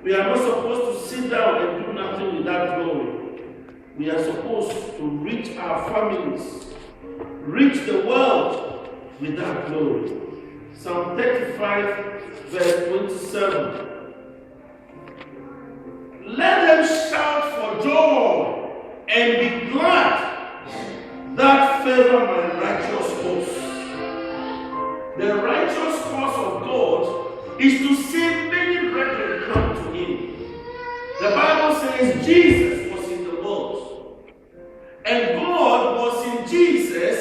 We are not supposed to sit down and do nothing with that glory. We are supposed to reach our families, reach the world with that glory. Psalm 35, verse 27. Let them shout for joy and be glad that favor my righteous cause. The righteous cause of God is to see many brethren come to him. The Bible says Jesus was in the world, and God was in Jesus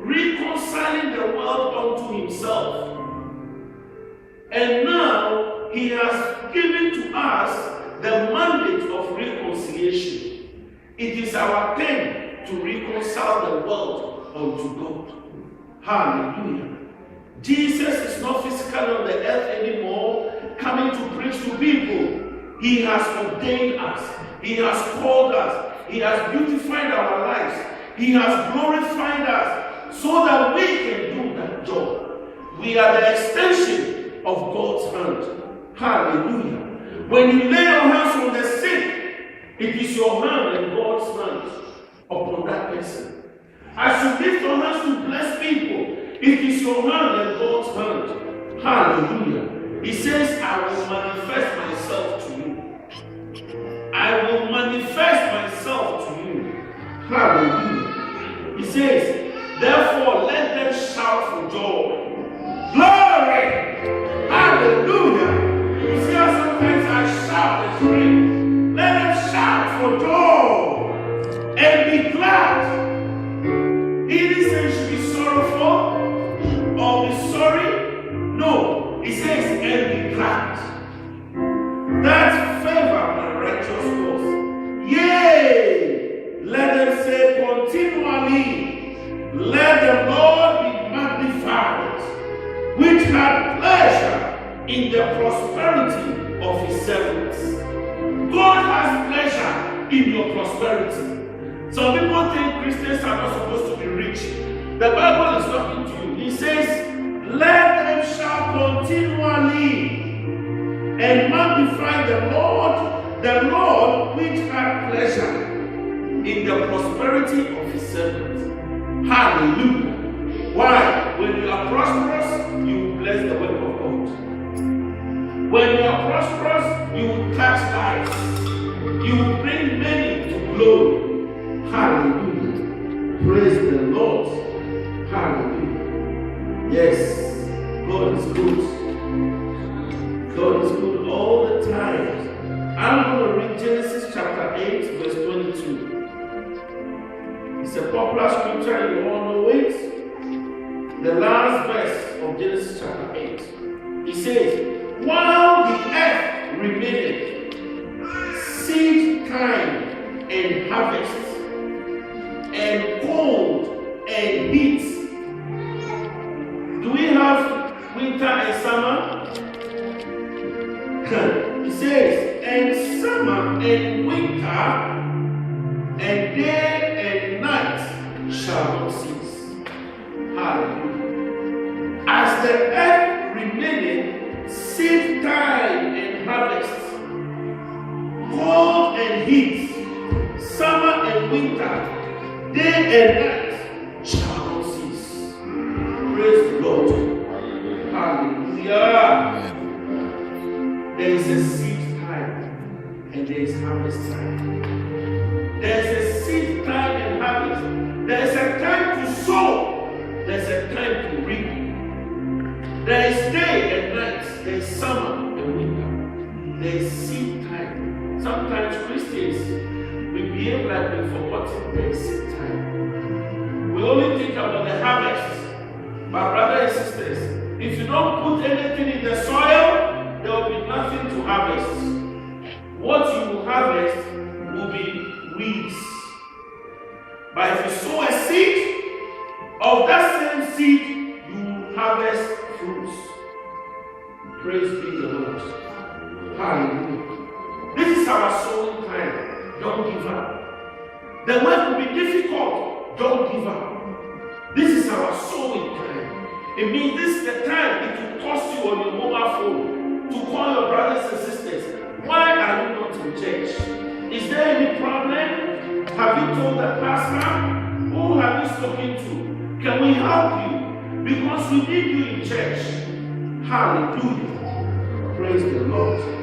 reconciling the world unto himself. And now he has given to us the mandate of reconciliation. It is our turn to reconcile the world unto God. Hallelujah. Jesus is not physically on the earth anymore, coming to preach to people. He has ordained us. He has called us. He has beautified our lives. He has glorified us so that we can do that job. We are the extension of God's hand. Hallelujah. When you lay your hands on the sick, it is your hand and God's hand upon that person. As you lift your hands to bless people, it is your hand and God's hand. Hallelujah. He says, I will manifest myself to you. I will manifest myself to you. Hallelujah. He says, therefore let them shout for joy. Glory! Hallelujah! You see how sometimes I shout and scream. Let them shout for joy and be glad. He didn't say you should be sorrowful or be sorry. No, he says and be glad. That favor my righteous cause. Yea, let them say continually, let the Lord be magnified, which had pleasure in the prosperity of his servants. God has pleasure in your prosperity. Some people think Christians are not supposed to be rich. The Bible is talking to you. He says, let them shout continually and magnify the Lord which had pleasure in the prosperity of his servants. Hallelujah. Why? When you are prosperous, you will bless the work of God. When you are prosperous, you will touch lives. You will bring many to glory. Hallelujah. Praise the Lord. Hallelujah. Yes, God is good. God is good all the time. I'm going to read Genesis chapter 8, verse 22. It's a popular scripture, you all know it. The last verse of Genesis chapter 8. He says, while the earth remaineth, seed time and harvest, and cold and heat. Do we have winter and summer? He says, and summer and winter, and day and night shall not cease. Hallelujah. As the earth remaineth, seed time and harvest, cold and heat, summer and winter, day and night shall not cease. Praise the Lord. Hallelujah. There is a seed time and there is harvest time. There is a seed time and harvest. There is a time to sow. There is a time to reap. There is day and night. There is summer and winter. There is seed time. Sometimes Christians, we behave like we've forgotten there is seed time. We only think about the harvest. My brothers and sisters, if you don't put anything in the soil, there will be nothing to harvest. What you will harvest will be weeds. But if you sow a seed, of that same seed, you will harvest fruits. Praise be the Lord. Hallelujah. This is our sowing time. Don't give up. The work will be difficult. Don't give up. This is our sowing time. It means this is the time it will cost you on your mobile phone to call your brothers and sisters. Why Have you told the pastor? Who have you spoken to? Can we help you? Because we need you in church. Hallelujah. Praise the Lord.